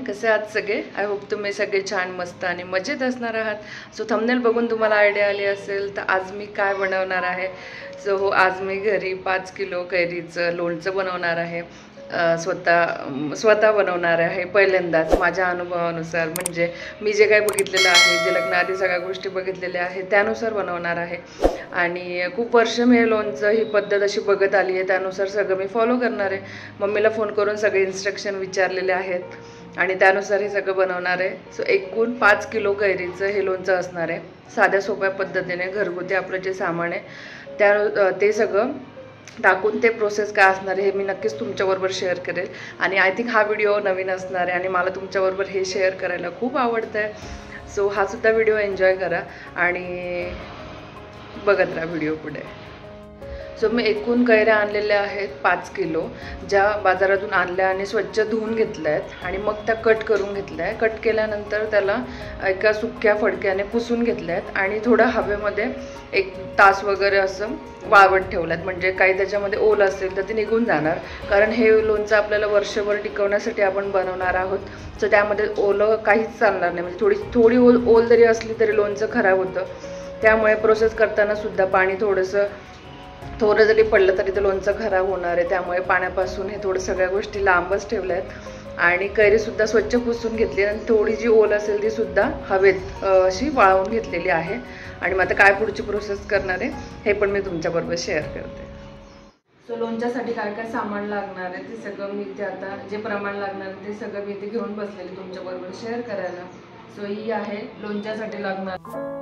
कसे आहात सगळे? आय होप तुम्ही सगळे छान मस्त आणि मजेत असणार आहात। सो थंबनेल बघून तुम्हाला आयडिया आली असेल तर आज मी काय बनवणार आहे। सो आज मी घरी 5 किलो कैरीचं लोणचं बनवणार आहे। स्वतः बनवणार आहे पहिल्यांदाच माझ्या अनुभवानुसार, म्हणजे मी जे काही बघितलेलं आहे, जे लग्नाआधी सगळ्या गोष्टी बघितलेल्या आहेत त्यानुसार बनवणार आहे। आणि खूप वर्ष मी हे लोणचं ही पद्धत अशी बघत आली आहे, त्यानुसार सगळं मी फॉलो करणार आहे। मम्मीला फोन करून सगळे इन्स्ट्रक्शन विचारलेले आहेत आणि त्यानुसार हे सगळं बनवणार आहे। सो एकूण 5 किलो कैरीचं हे लोणचं असणार आहे। साध्या सोप्या पद्धतीने घरगुती आपलं जे सामान आहे ते सगळं टाकून ते प्रोसेस काय असणार आहे हे मी नक्कीच तुमच्याबरोबर शेअर करेल। आणि आय थिंक हा व्हिडिओ नवीन असणार आहे आणि मला तुमच्याबरोबर हे शेअर करायला खूप आवडतं आहे। सो हा सुद्धा व्हिडिओ एन्जॉय करा आणि बघत राहा व्हिडिओ पुढे। सो मी एकूण कैऱ्या आणलेल्या आहेत 5 किलो, ज्या बाजारातून आणल्या आणि स्वच्छ धुवून घेतल्या आहेत आणि मग त्या कट करून घेतल्या आहे। कट केल्यानंतर त्याला एका सुक्या फडक्याने पुसून घेतल्या आहेत आणि थोडं हवेमध्ये 1 तास वगैरे असं वाळवत ठेवल्यात, म्हणजे काही त्याच्यामध्ये ओल असेल तर ते निघून जाणार। कारण हे लोणचं आपल्याला वर्षभर टिकवण्यासाठी आपण बनवणार आहोत। सो त्यामध्ये ओलं काहीच चालणार नाही, म्हणजे थोडी ओल जरी असली तरी लोणचं खराब होतं। त्यामुळे प्रोसेस करताना सुद्धा पाणी थोडं जरी पडलं तरी ते लोणचं खराब होणार आहे। त्यामुळे पाण्यापासून हे थोडं सगळ्या गोष्टी लांबच ठेवल्या आहेत आणि कैरीसुद्धा स्वच्छ पुसून घेतली आणि थोडी जी ओल असेल ती सुद्धा हवेत अशी वाळवून घेतलेली आहे। आणि मग आता काय पुढची प्रोसेस करणार आहे हे पण मी तुमच्याबरोबर शेअर करते। सो लोणच्यासाठी काय काय सामान लागणार आहे ते सगळं मी इथे आता जे प्रमाण लागणार आहे ते सगळं मी इथे घेऊन बसलेले तुमच्याबरोबर शेअर करायला। सो ही आहे लोणच्यासाठी लागणार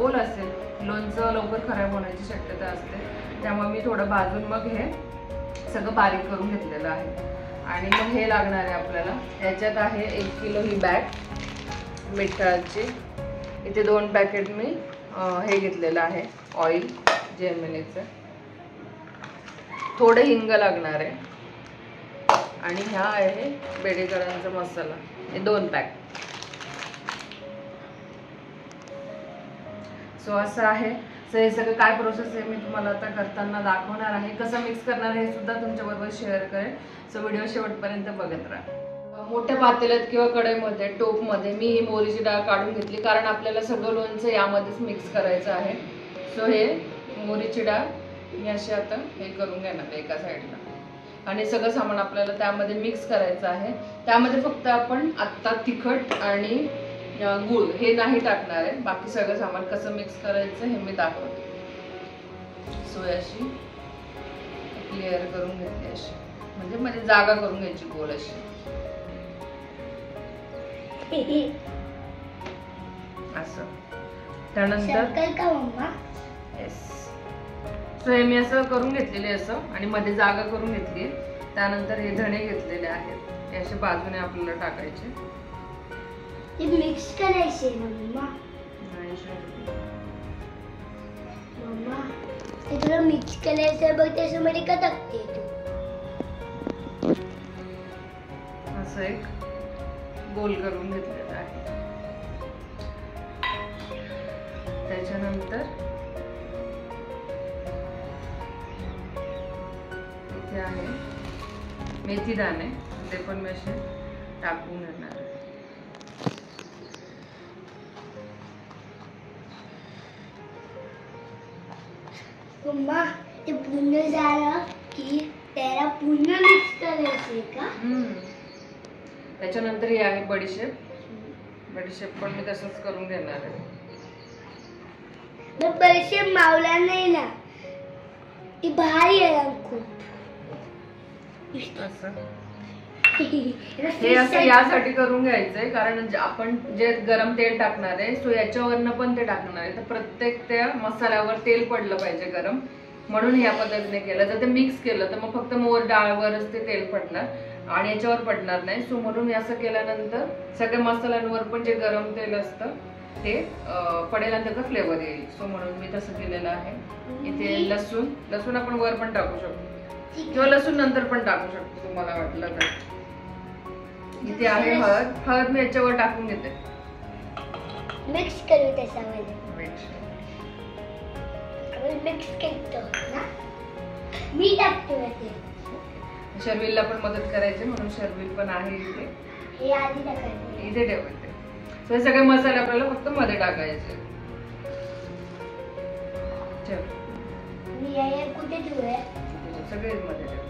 ओल असेल लोणचं लवकर खराब होण्याची शक्यता असते, त्यामुळे मी थोडं भाजून मग हे सगळं बारीक करून घेतलेलं आहे। आणि मग हे लागणार आहे आपल्याला। याच्यात आहे 1 किलो ही बॅग मिठाची, इथे 2 पॅकेट मी हे घेतलेलं आहे ऑइल जेमिनीचं. थोडं हिंग लागणार आहे आणि ह्या आहे बेडेकरांचा मसाला, हे 2 पॅक. सो असं आहे. सो हे सगळं काय प्रोसेस आहे मी तुम्हाला आता करताना दाखवणार आहे. कसं मिक्स करणार हे सुद्धा तुमच्याबरोबर शेअर करेन. सो व्हिडिओ शेवटपर्यंत बघत राहा. मोठ्या पातेल्यात किंवा कढईमध्ये टोपमध्ये मी ही मोहरीची डाळ काढून घेतली, कारण आपल्याला सगळं लोणचं यामध्येच मिक्स करायचं आहे. सो हे मोहरीची डाळ मी अशी आता हे करून घेणार एका साईडला आणि सगळं सामान आपल्याला त्यामध्ये मिक्स करायचं आहे. त्यामध्ये फक्त आपण आत्ता तिखट आणि गूळ हे नाही टाकणार आहे. बाकी सगळं सामान कसं मिक्स करायचं हे मी दाखवते. सो अशी क्लिअर करून घेतली, अशी म्हणजे जागा करून घ्यायची गोल अशी. असं त्यानंतर येस. सो हे मी असं करून घेतलेले असं आणि मध्ये जागा करून घेतली. त्यानंतर हे धणे घेतलेले आहेत, हे असे बाजूने आपल्याला टाकायचे. मिक्स करायचे ना मम्मा. मम्मा ते थोडं मिक्स करायचं बघ, त्याच्यामध्ये का टाकते तू? असं एक गोल करून घेतलेला आहे. त्याच्यानंतर इथे आहे मेथी दाणे, ते पण मी असे टाकून घेणार आहे. मम्मा ते पूर्ण झालं की त्याला पूर्ण मिक्स करायचे का? त्याच्यानंतर हे आहे बडीशेप. बडीशेप पण मी तसंच करून घेणार आहे. बडीशेप मावला नाही ना, ती भारी आहे खूप. असं हे असं यासाठी करून घ्यायचंय कारण आपण जे गरम तेल टाकणार आहे सो याच्यावरनं पण ते टाकणार आहे, तर प्रत्येक त्या मसाल्यावर तेल पडलं पाहिजे गरम, म्हणून या पद्धतीने केलं. जर ते मिक्स केलं तर मग फक्त मोहर डाळवरच ते तेल पडणार आणि याच्यावर पडणार नाही. सो म्हणून हे असं केल्यानंतर सगळ्या मसाल्यांवर पण जे गरम तेल असतं ते पडेल आणि त्याचा फ्लेवर येईल. सो म्हणून मी तसं केलेलं आहे. इथे लसूण आपण वर पण टाकू शकतो किंवा लसूण नंतर पण टाकू शकतो तुम्हाला वाटलं तर. इथे आहे हळद मी याच्यावर टाकून घेते. मिक्स करू त्याच्यामध्ये. मिक्स करतो ना मी टाकतो ते. शर्विलला पण मदत करायची म्हणून शर्विल पण आहे इथे. हे आधी टाकायचे, इथे ठेवायचे. सो हे सगळे मसाले आपल्याला फक्त मध्ये टाकायचे. मी हे कुठे ठेवूया? सगळे मध्ये ठेव.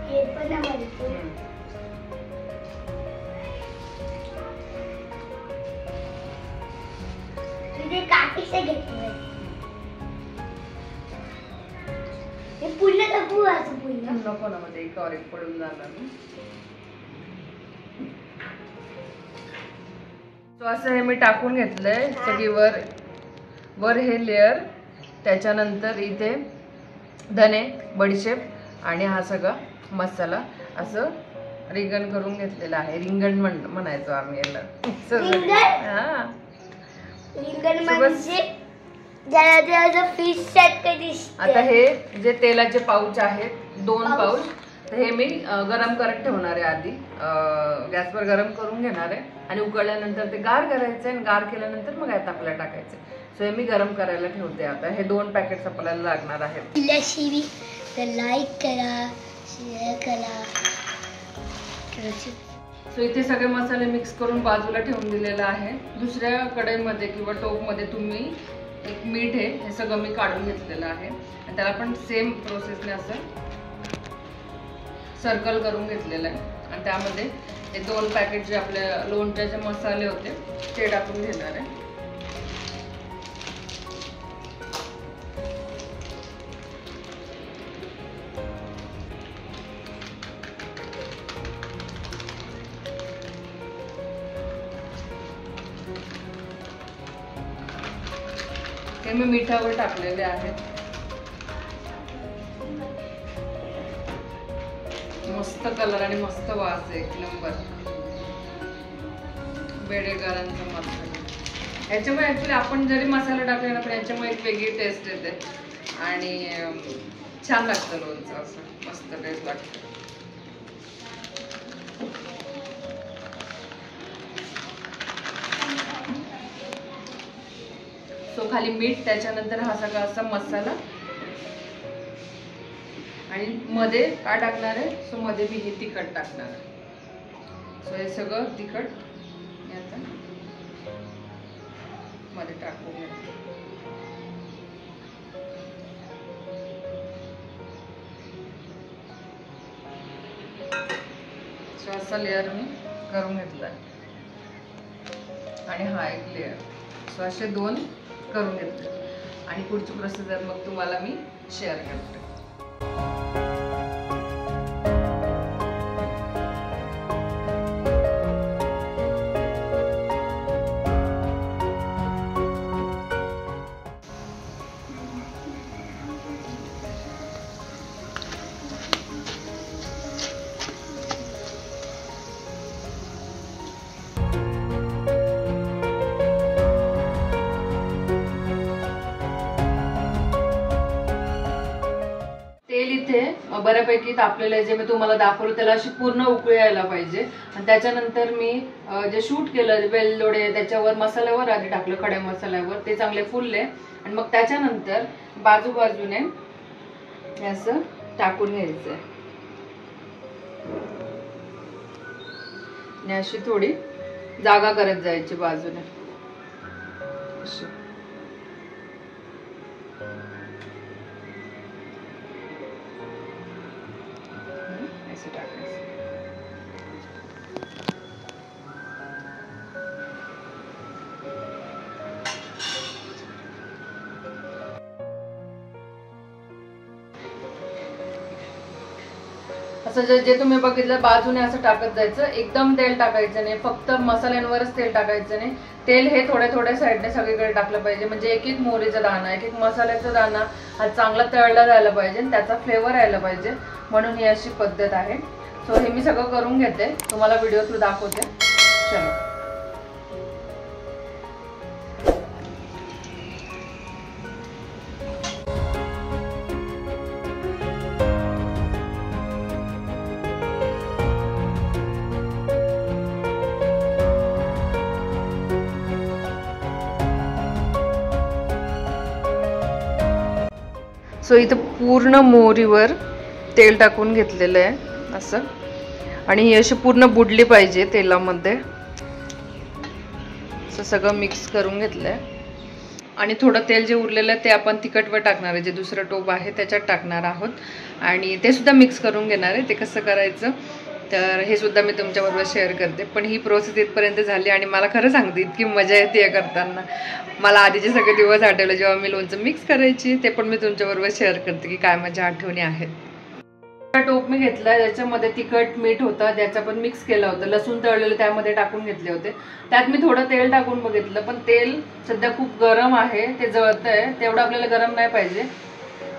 हे पण मध्ये. इथे काकीचे घेतले. हे पुन्हा टाकू असं पुन्हा नको ना, मध्ये एकावर एक पडून जाणार. सो असं हे मी टाकून घेतलंय सगळी वर हे लेअर. त्याच्यानंतर इथे धने, बडीशेप आणि हा सगळा मसाला असं रिंगण करून घेतलेला आहे. रिंगण म्हणायचो आम्ही याला. हा रिंगण म्हणजे फिश सारखं दिसतं. आता हे जे तेलाचे पाऊच आहेत 2 पाऊच, तर हे मी गरम करत ठेवणार आहे. आधी गॅसवर गरम करून घेणार आहे आणि उकळल्यानंतर ते गार करायचं आणि गार केल्यानंतर मग यात आपल्याला टाकायचं. सो हे मी गरम करायला ठेवते. आता हे 2 पॅकेट्स आपल्याला लागणार आहेत. तर लाईक करा, शेअर करा. सो इथे सगळे मसाले मिक्स करून बाजूला ठेवून दिलेला आहे. दुसऱ्या कढईमध्ये किंवा टोपमध्ये तुम्ही एक मीठ आहे हे सगळं मी काढून घेतलेलं आहे आणि त्याला पण सेम प्रोसेसने असं सर्कल करून घेतलेलं आहे आणि त्यामध्ये हे 2 पॅकेट जे आपल्या लोणच्याचे मसाले होते ते टाकून घेणार आहे. हे मी मिठावर टाकलेले आहेत. मस्त कलर आणि मस्त वास आहे, एक नंबर. बेडेकरांचा मसाला. याच्यामुळे ॲक्च्युली आपण जरी मसाला टाकला ना पण याच्यामुळे एक वेगळी टेस्ट येते आणि छान लागतं लोणचं, असं मस्त टेस्ट लागतं. सो खाली मीठ, त्याच्यानंतर हा सगळा असा मसाला आणि मध्ये काय टाकणार आहे, सो मध्ये मी हे तिखट टाकणार आहे. सो हे सगळं तिखट आता मध्ये टाकून घेते. सो असा लेअर मी करून घेतला आणि हा एक लेअर. सो असे 2 करून घेतले आणि पुढची प्रोसिजर मग तुम्हाला मी शेअर करते. तेल इथे बऱ्यापैकी तापलेलं आहे. जे मी तुम्हाला दाखवलं त्याला अशी पूर्ण उकळी यायला पाहिजे. आणि त्याच्यानंतर मी जे शूट केलं वेलदोडे त्याच्यावर मसाल्यावर आधी टाकलं, खड्या मसाल्यावर, ते चांगले फुलले आणि मग त्याच्यानंतर बाजूबाजूने असं टाकून घ्यायचंय आणि अशी थोडी जागा करत जायची बाजूने अशी. ऐसे टाकायचं. असं जे तुम्ही बघितलं बाजूने असं टाकत जायचं. एकदम तेल टाकायचं नाही, फक्त मसाल्यांवरच तेल टाकायचं नाही. तेल हे थोड्या थोड्या साईडने सगळीकडे टाकलं पाहिजे. म्हणजे एक एक मोहरीचा दाणा, एक एक मसाल्याचा दाणा हा चांगला तळला जायला पाहिजे, त्याचा फ्लेवर यायला पाहिजे. म्हणून ही अशी पद्धत आहे. सो हे मी सगळं करून घेते, तुम्हाला व्हिडिओ थ्रू दाखवते. चलो. सो इथं पूर्ण मोहरीवर तेल टाकून घेतलेलं आहे असं, आणि ही अशी पूर्ण बुडली पाहिजे तेलामध्ये. असं सगळं मिक्स करून घेतलंय आणि थोडं तेल जे उरलेलं आहे ते आपण तिखटवर टाकणार आहे, जे दुसरं टोप आहे त्याच्यात टाकणार आहोत आणि ते सुद्धा मिक्स करून घेणार आहे. ते कसं करायचं तर हे सुद्धा मी तुमच्याबरोबर शेअर करते. पण ही प्रोसेस इथपर्यंत झाली आणि मला खरं सांगते इतकी मजा येते करताना. मला आधीचे सगळे दिवस आठवले जेव्हा मी लोणचं मिक्स करायची, ते पण मी तुमच्याबरोबर शेअर करते की काय माझ्या आठवणी आहेत. टोप मी घेतला, ज्याच्यामध्ये तिखट मीठ होतं, त्याचा पण मिक्स केलं होतं, लसूण तळलेलं त्यामध्ये टाकून घेतले होते. त्यात मी थोडं तेल टाकून बघितलं, पण तेल सध्या खूप गरम आहे, ते जळतंय. तेवढं आपल्याला गरम नाही पाहिजे.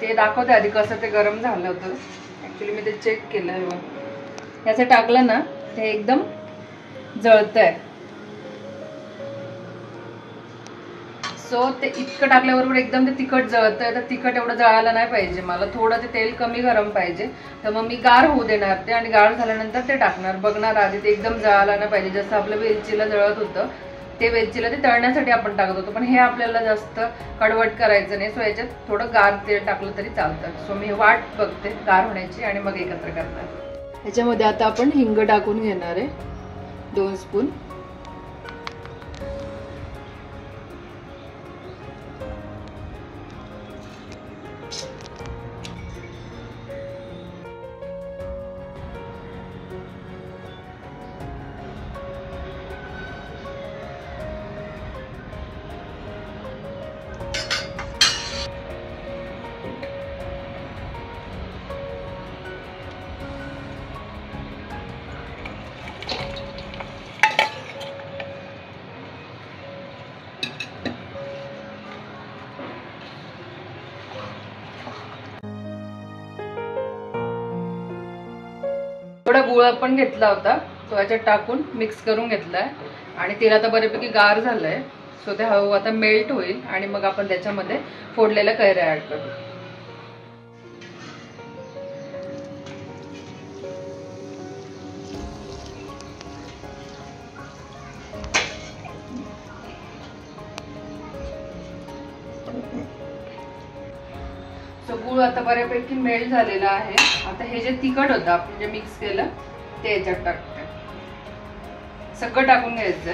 ते दाखवते आधी कसं ते गरम झालं होतं. ॲक्च्युली मी ते चेक केलं. याचं टाकलं ना ते एकदम जळतंय. सो ते इतकं टाकल्याबरोबर एकदम ते तिखट जळतंय, तर तिखट एवढं जळायला नाही पाहिजे मला. थोडं ते तेल कमी गरम पाहिजे. तर मग मी गार होऊ देणार ते आणि गार झाल्यानंतर ते टाकणार. बघणार आधी ते एकदम जळायला नाही पाहिजे. जसं आपलं वेलचीला जळत होतं, ते वेलचीला ते तळण्यासाठी आपण टाकत होतो, पण हे आपल्याला जास्त कडवट करायचं नाही. सो याच्यात थोडं गार तेल टाकलं तरी चालतं. सो मी वाट बघते गार होण्याची आणि मग एकत्र करणार. ह्याच्यामध्ये आता आपण हिंग टाकून घेणार आहे 2 स्पून. थोडा गुळ पण घेतला होता, तो याच्यात टाकून मिक्स करून घेतलाय आणि तेल आता बऱ्यापैकी गार झालंय. सो ते हळू आता मेल्ट होईल आणि मग आपण त्याच्यामध्ये फोडलेल्या कैऱ्या ऍड करू. सो गूळ आता बऱ्यापैकी मेल्ट झालेला आहे. आता हे जे तिखट होतं आपण जे मिक्स केलं ते याच्यात टाकते. सगळं टाकून घ्यायचं.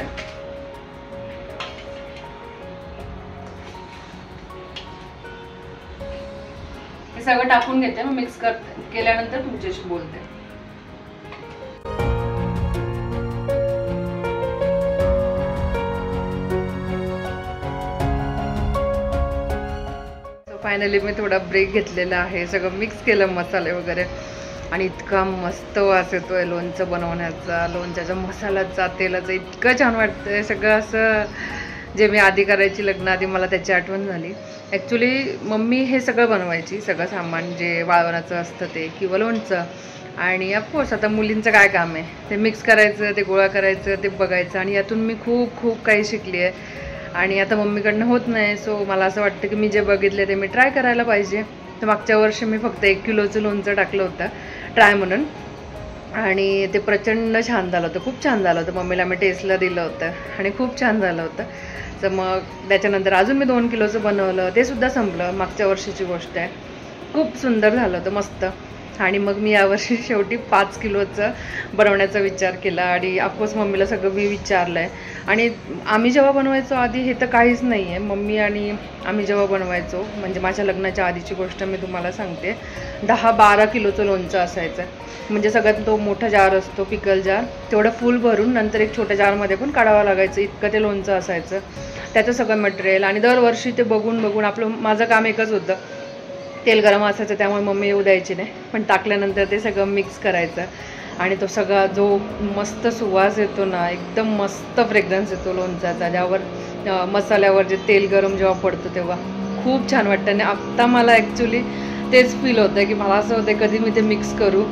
हे सगळं टाकून घेते, मग मिक्स केल्यानंतर तुमच्याशी बोलते. फायनली मी थोडा ब्रेक घेतलेला आहे. सगळं मिक्स केलं मसाले वगैरे आणि इतका मस्त वास येतोय लोणचं बनवण्याचा, लोणच्याच्या मसाल्याचा, तेलाचा. इतकं छान वाटतंय. सगळं असं जे मी आधी करायची लग्नाआधी मला त्याची आठवण झाली. ॲक्च्युली मम्मी हे सगळं बनवायची, सगळं सामान जे वाळवणाचं असतं ते किंवा लोणचं. आणि ऑफकोर्स आता मुलींचं काय काम आहे, ते मिक्स करायचं, ते गोळा करायचं, ते बघायचं. आणि यातून मी खूप खूप काही शिकली आहे आणि आता मम्मीकडनं होत नाही. सो मला असं वाटतं की मी जे बघितले ते मी ट्राय करायला पाहिजे. तर मागच्या वर्षी मी फक्त 1 किलोचं लोणचं टाकलं होतं ट्राय म्हणून आणि ते प्रचंड छान झालं होतं, खूप छान झालं होतं. मम्मीला मी टेस्टला दिलं होतं आणि खूप छान झालं होतं. तर मग त्याच्यानंतर अजून मी 2 किलोचं बनवलं, ते सुद्धा संपलं. मागच्या वर्षीची गोष्ट आहे. खूप सुंदर झालं होतं, मस्त. आणि मग मी यावर्षी शेवटी 5 किलोचं बनवण्याचा विचार केला आणि ऑफकोर्स मम्मीला सगळं मी विचारलं आहे. आणि आम्ही जेव्हा बनवायचो आधी हे तर काहीच नाही आहे. मम्मी आणि आम्ही जेव्हा बनवायचो, म्हणजे माझ्या लग्नाच्या आधीची गोष्ट मी तुम्हाला सांगते, 10-12 किलोचं लोणचं असायचं. म्हणजे सगळ्यात तो मोठा जार असतो, पिकल जार, तेवढं फुल भरून नंतर एक छोट्या जारमध्ये पण काढावं लागायचं, इतकं ते लोणचं असायचं. त्याचं सगळं मटेरियल आणि दरवर्षी ते बघून बघून माझं काम एकच होतं, तेल गरम असायचं त्यामुळे मम्मी येऊ द्यायची नाही, पण टाकल्यानंतर ते सगळं मिक्स करायचं आणि तो सगळा जो मस्त सुवास येतो ना, एकदम मस्त फ्रेग्रन्स येतो लोणच्याचा, ज्यावर मसाल्यावर जे तेल गरम जेव्हा पडतं तेव्हा खूप छान वाटतं. आणि आत्ता मला ॲक्च्युली तेच फील होतं की मला असं होतं कधी मी ते मिक्स करू,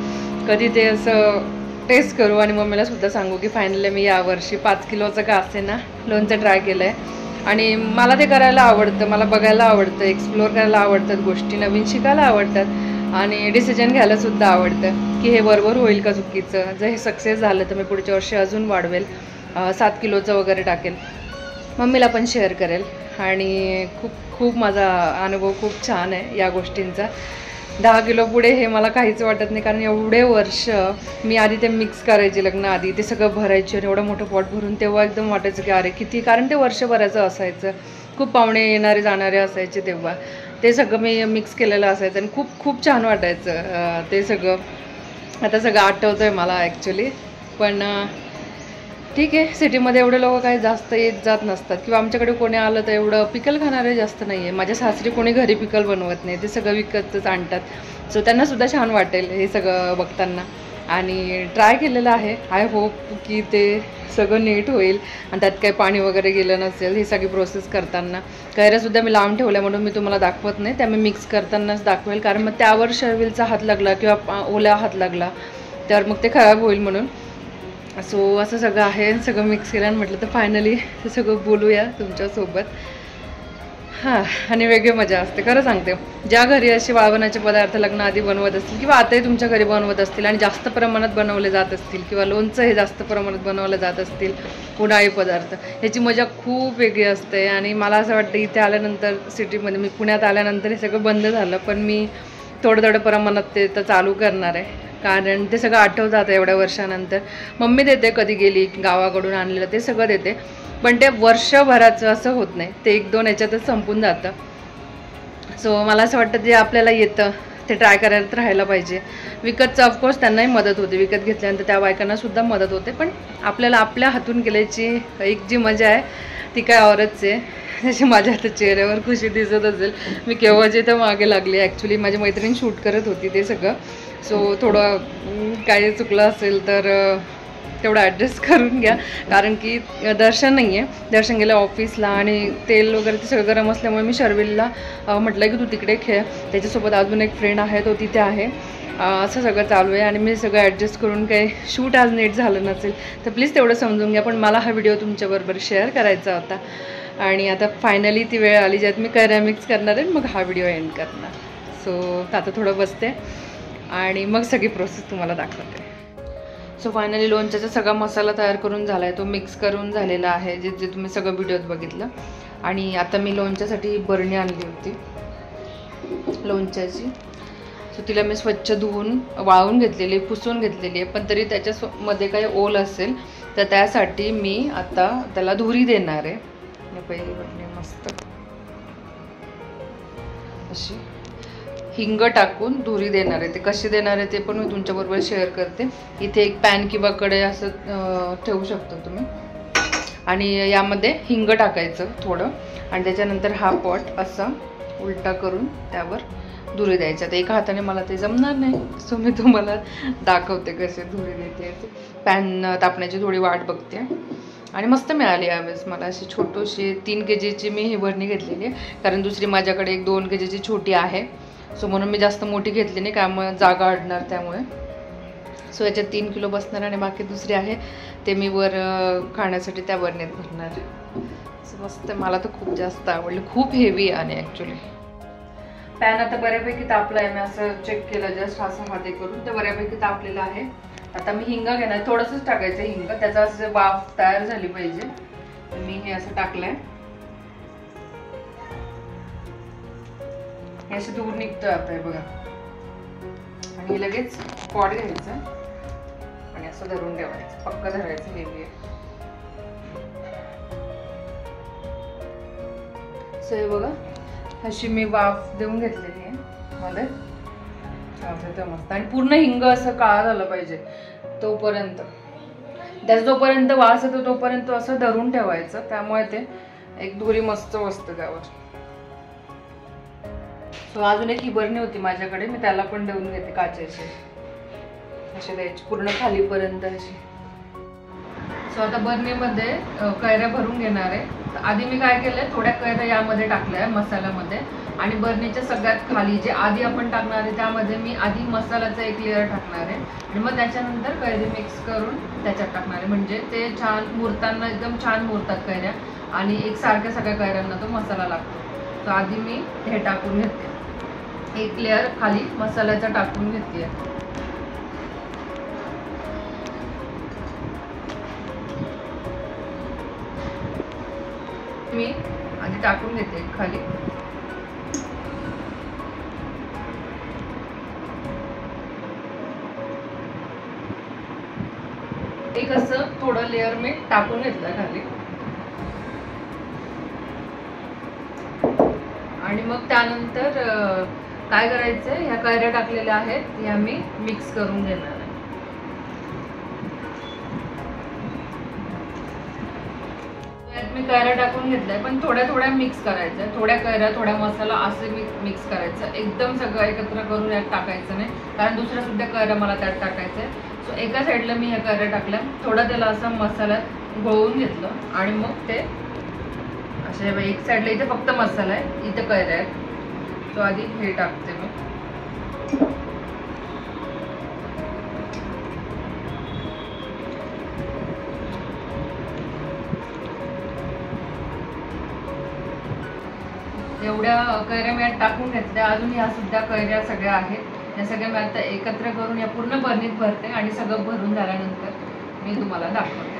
कधी ते असं टेस्ट करू आणि मम्मीला सुद्धा सांगू की फायनली मी यावर्षी 5 किलोचं का असे ना लोणचं ट्राय केलं आहे. आणि मला ते करायला आवडतं, मला बघायला आवडतं, एक्सप्लोअर करायला आवडतात गोष्टी, नवीन शिकायला आवडतात आणि डिसिजन घ्यायला सुद्धा आवडतं की हे बरोबर होईल का चुकीचं. जर हे सक्सेस झालं तर मी पुढच्या वर्षी अजून वाढवेल, 7 किलोचं वगैरे टाकेल, मम्मीला पण शेअर करेल. आणि खूप खूप माझा अनुभव खूप छान आहे या गोष्टींचा. 10 किलो पुढे हे मला काहीच वाटत नाही, कारण एवढे वर्ष मी आधी ते मिक्स करायचे लग्नाआधी, ते सगळं भरायचे आणि एवढं मोठं पॉट भरून तेव्हा एकदम वाटायचं की अरे किती, कारण ते वर्षभराचं असायचं, खूप पाहुणे येणारे जाणारे असायचे तेव्हा, ते सगळं मी मिक्स केलेलं असायचं आणि खूप खूप छान वाटायचं ते सगळं. आता सगळं आठवतं आहे मला ॲक्च्युली. पण ठीक आहे, सिटीमध्ये एवढे लोक काही जास्त येत जात नसतात किंवा आमच्याकडे कोणी आलं तर एवढं पिकल खाणारे जास्त नाही आहे. माझ्या सासरी कोणी घरी पिकल बनवत नाही, ते सगळं विकतच आणतात. सो त्यांनासुद्धा छान वाटेल हे सगळं बघताना. आणि ट्राय केलेलं आहे, आय होप की ते सगळं नीट होईल आणि त्यात काही पाणी वगैरे गेलं नसेल ही सगळी प्रोसेस करताना. कैऱ्यासुद्धा मी लावून ठेवल्या म्हणून मी तुम्हाला दाखवत नाही, त्या मी मिक्स करतानाच दाखवेल, कारण मग त्यावर शर्विलचा हात लागला किंवा ओला हात लागला तर मग ते खराब होईल म्हणून. सो असं सगळं आहे, सगळं मिक्स केलं आणि म्हटलं तर फायनली ते सगळं बोलूया तुमच्यासोबत. हां, आणि वेगळी मजा असते खरं सांगते. ज्या घरी असे वाळवणाचे पदार्थ लग्नाआधी बनवत असतील किंवा आताही तुमच्या घरी बनवत असतील आणि जास्त प्रमाणात बनवले जात असतील किंवा लोणचं हे जास्त प्रमाणात बनवलं जात असतील, उन्हाळी पदार्थ, ह्याची मजा खूप वेगळी असते. आणि मला असं वाटतं इथे आल्यानंतर, सिटीमध्ये मी पुण्यात आल्यानंतर हे सगळं बंद झालं, पण मी थोडं प्रमाणात ते तर चालू करणार आहे, कारण ते सगळं आठवतं आता एवढ्या वर्षानंतर. मम्मी देते कधी गेली गावाकडून आणलेलं ते सगळं देते, पण ते वर्षभराचं असं होत नाही, ते 1-2 याच्यातच संपून जातं. सो मला असं वाटतं जे आपल्याला येतं ते ट्राय करायला राहायला पाहिजे. विकतचं ऑफकोर्स त्यांनाही मदत होते, विकत घेतल्यानंतर त्या बायकांनासुद्धा मदत होते, पण आपल्याला आपल्या हातून केल्याची एक जी मजा आहे ती काय औरच आहे. जशी माझ्या आता चेहऱ्यावर खुशी दिसत असेल, मी केव्हाची तर मागे लागली. ॲक्च्युली माझी मैत्रीण शूट करत होती ते सगळं, सो थोडं काही चुकलं असेल तर तेवढं ॲडजस्ट करून घ्या, कारण की दर्शन नाही आहे, दर्शन गेलं ऑफिसला आणि तेल वगैरे ते सगळं गरम असल्यामुळे मी शर्विलला म्हटलं की तू तिकडे खेळ, त्याच्यासोबत अजून एक फ्रेंड आहे तो तिथे आहे, असं सगळं चालू आहे. आणि मी सगळं ॲडजस्ट करून काही शूट आज नीट झालं नसेल तर प्लीज तेवढं समजून घ्या, पण मला हा व्हिडिओ तुमच्याबरोबर शेअर करायचा होता. आणि आता फायनली ती वेळ आली ज्यात मी कैऱ्या मिक्स करणार आहे, मग हा व्हिडिओ एंड करणार. सो आता थोडं बसते आणि मग सगळी प्रोसेस तुम्हाला दाखवते. सो फायनली लोणच्याचा सगळा मसाला तयार करून झाला आहे, तो मिक्स करून झालेला आहे, जे जे तुम्ही सगळं व्हिडिओत बघितलं. आणि आता मी लोणच्यासाठी बरणी आणली होती लोणच्याची. सो तिला मी स्वच्छ धुवून वाळवून घेतलेली, पुसून घेतलेली आहे, पण तरी त्याच्यामध्ये काही ओल असेल तर त्यासाठी मी आता त्याला धुरी देणार आहे. पहिली बरणी मस्त अशी हिंग टाकून धुरी देणार आहे. ते कशी देणार आहे ते पण मी तुमच्याबरोबर शेअर करते. इथे एक पॅन किंवा कढई असं ठेवू शकतो तुम्ही. आणि यामध्ये हिंग टाकायचं थोडं आणि त्याच्यानंतर हा पॉट असा उलटा करून त्यावर धुरी द्यायच्या. तर एका हाताने मला ते जमणार नाही, सो मी तुम्हाला दाखवते कसे धुरी देते. पॅन तापण्याची थोडी वाट बघते. आणि मस्त मिळाली यावेळेस मला अशी छोटीशी 3 kgची मी ही बरणी घेतलेली आहे, कारण दुसरी माझ्याकडे एक 2 kgची छोटी आहे. सो म्हणून मी जास्त मोठी घेतली नाही, त्यामुळे जागा अडणार त्यामुळे. सो याच्यात 3 किलो बसणार आणि बाकी दुसरी आहे ते मी वर खाण्यासाठी त्या बरणीत भरणार. सो मस्त, मला तर खूप जास्त आवडली. खूप हेवी आहे आणि ॲक्च्युली पॅन आता बऱ्यापैकी तापला आहे. मी असं चेक केलं जस्ट असं हाते करून, तर बऱ्यापैकी तापलेलं आहे. आता मी हिंग घेणार, थोडंसंच टाकायचं हिंग, त्याचा असं वाफ तयार झाली पाहिजे. तर मी हे असं टाकलंय, हे असं दूर निघतं आता हे बघा. आणि लगेच पॉट घ्यायचं आणि असं धरून ठेवायचं, पक्का धरायचं. हेवी आहे. सो हे बघा अशी मी वाफ देऊन घेतलेली आहे मध्ये. मस्त. आणि पूर्ण हिंग असं काळा झालं पाहिजे तोपर्यंत, त्याचा जोपर्यंत वास येतो तोपर्यंत असं धरून ठेवायचं. त्यामुळे ते एक धुरी मस्त बसतं त्यावर. सो अजून एक ही बरणी होती माझ्याकडे, मी त्याला पण देऊन घेते काचेची, अशी द्यायची पूर्ण खालीपर्यंत अशी. सो आता बरणीमध्ये कैऱ्या भरून घेणार आहे. आधी मी काय केलंय, थोड्या कैऱ्या यामध्ये टाकल्या मसाल्यामध्ये आणि बरणीच्या सगळ्यात खाली जे आधी आपण टाकणार आहे त्यामध्ये मी आधी मसाल्याचा एक लेअर टाकणार आहे आणि मग त्याच्यानंतर कैरी मिक्स करून त्याच्यात टाकणार आहे. म्हणजे ते छान मुरताना एकदम छान मुरतात कैऱ्या आणि एकसारख्या सगळ्या कैऱ्यांना तो मसाला लागतो. तर आधी मी हे टाकून घेते, एक लेअर खाली मसाल्याचा टाकून घेते. मी आधी टाकून घेते खाली. एक असं थोडं लेअर मी टाकून घेतलं खाली आणि मग त्यानंतर काय करायचंय, ह्या कैऱ्या टाकलेल्या आहेत ह्या मी मिक्स करून घेणार आहे. मी कैऱ्या टाकून घेतलाय, पण थोड्या थोड्या मिक्स करायचं. थोड्या कैऱ्या थोड्या मसाला असे मिक्स करायचं. एकदम सगळं एकत्र करून यात टाकायचं नाही, कारण दुसऱ्या सुद्धा कैऱ्या मला त्यात टाकायचं आहे. सो एका साईडला मी ह्या कैऱ्या टाकल्या, थोडा त्याला असं मसाल्यात गोळून घेतलं आणि मग ते असे एक साईडला इथे फक्त मसाला आहे, इथे कैऱ्या आहेत. सो आधी हे टाकते मी. एवढ्या कैऱ्या मी टाकून घेतल्या. अजून ह्या सुद्धा कैऱ्या सगळ्या आहेत, या सगळ्या मी आता एकत्र करून या पूर्ण बरणीत भरते आणि सगळं भरून झाल्यानंतर मी तुम्हाला दाखवते.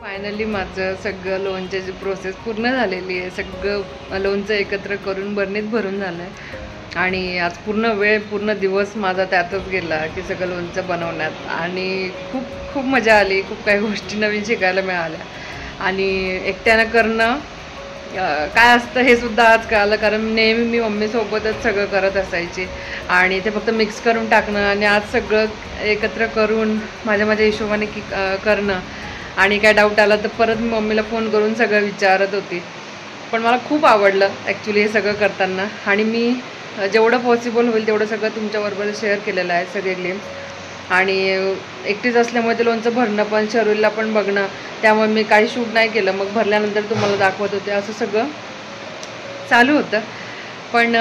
फायनली माझं सगळं लोणच्याची प्रोसेस पूर्ण झालेली आहे. सगळं लोणचं एकत्र करून बरणीत भरून झालं आहे आणि आज पूर्ण दिवस माझा त्यातच गेला की सगळं लोणचं बनवण्यात. आणि खूप मजा आली. खूप काही गोष्टी नवीन शिकायला मिळाल्या आणि एकट्यानं करणं काय असतं हे सुद्धा आज कळालं, कारण नेहमी मी मम्मीसोबतच सगळं करत असायची आणि ते फक्त मिक्स करून टाकणं आणि आज सगळं एकत्र करून माझ्या हिशोबाने करणं. आणि काय डाऊट आला तर परत मी मम्मीला फोन करून सगळं विचारत होती. पण मला खूप आवडलं ॲक्च्युली हे सगळं करताना आणि मी जेवढं पॉसिबल होईल तेवढं सगळं तुमच्याबरोबर शेअर केलेलं आहे सगळे ग्लिम्स. आणि एकटीच असल्यामुळे ते लोणचं भरणं पण शरूरला पण बघणं, त्यामुळे मी काही शूट नाही केलं. मग भरल्यानंतर तुम्हाला दाखवत होते, असं सगळं चालू होतं. पण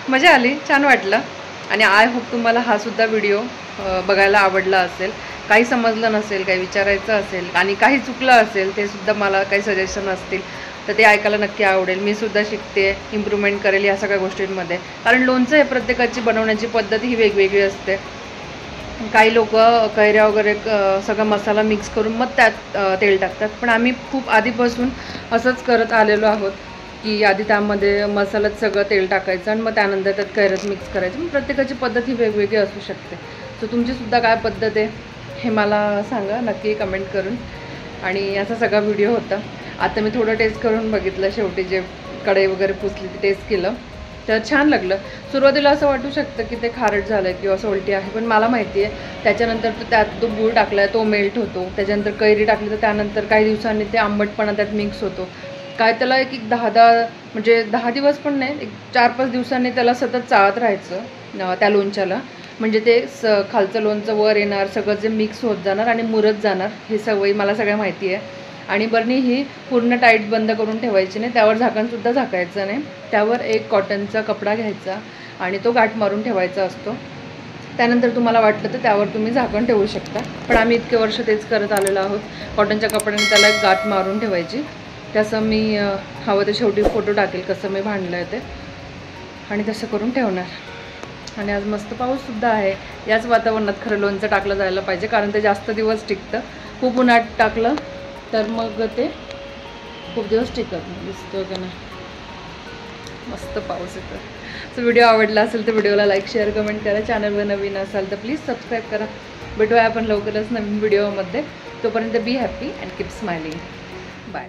मजा आली, छान वाटलं. आणि आय होप तुम्हाला हा सुद्धा व्हिडिओ बघायला आवडला असेल. काही समजलं नसेल, काही विचारायचं असेल आणि काही चुकलं असेल ते सुद्धा मला काही सजेशन असतील तर ते ऐकायला नक्की आवडेल. मी सुद्धा शिकते, इम्प्रूव्हमेंट करेल या सगळ्या गोष्टींमध्ये. कारण लोणचं हे प्रत्येकाची बनवण्याची पद्धत ही वेगवेगळी असते. काही लोक कैऱ्या वगैरे सगळा मसाला मिक्स करून मग त्यात तेल टाकतात, पण आम्ही खूप आधीपासून असंच करत आलेलो आहोत की आधी त्यामध्ये मसाल्यात सगळं तेल टाकायचं आणि मग त्यानंतर त्यात कैऱ्यात मिक्स करायचं. मग प्रत्येकाची पद्धत ही वेगवेगळी असू शकते. सो तुमचीसुद्धा काय पद्धत आहे हे मला सांगा नक्की कमेंट करून. आणि याचा सगळा व्हिडिओ होता. आता मी थोडं टेस्ट करून बघितलं, शेवटी जे कढई वगैरे पुसली ती टेस्ट केलं तर छान लागलं. सुरुवातीला असं वाटू शकतं की ते खारट झालं आहे किंवा सोलटी आहे, पण मला माहिती आहे त्याच्यानंतर त्यात तो गूळ टाकला आहे तो मेल्ट होतो. त्याच्यानंतर कैरी टाकली तर त्यानंतर काही दिवसांनी ते आंबटपणा त्यात मिक्स होतो. काय त्याला एक 10 म्हणजे 10 दिवस पण नाही, एक 4-5 दिवसांनी त्याला सतत चाळत राहायचं त्या लोणच्याला. म्हणजे ते खालचं लोणचं वर येणार, सगळं जे मिक्स होत जाणार आणि मुरत जाणार. हे सवयी मला सगळ्या माहिती आहे. आणि बरणी ही पूर्ण टाईट बंद करून ठेवायची नाही, त्यावर झाकणसुद्धा झाकायचं नाही. त्यावर एक कॉटनचा कपडा घ्यायचा आणि तो गाठ मारून ठेवायचा असतो. त्यानंतर तुम्हाला वाटलं तर त्यावर तुम्ही झाकण ठेवू शकता, पण आम्ही इतके वर्ष तेच करत आलेलो आहोत. कॉटनच्या कपड्याने त्याला एक गाठ मारून ठेवायची. तसं मी हवं तर शेवटी फोटो टाकेल कसं मी भांडलं आहे ते, आणि तसं करून ठेवणार. आणि आज मस्त पाऊससुद्धा आहे. याच वातावरणात खरं लोणचं टाकलं जायला पाहिजे, कारण ते जास्त दिवस टिकतं. खूप उन्हात टाकलं तर मग ते खूप दिवस टिकत नाही. दिसतो का नाही, मस्त पाऊस येतो. सो व्हिडिओ आवडला असेल तर व्हिडिओला लाईक, शेअर, कमेंट करा. चॅनलवर नवीन असाल तर प्लीज सबस्क्राईब करा. भेटूया आपण लवकरच नवीन व्हिडिओमध्ये. तोपर्यंत be happy and keep smiling. Bye.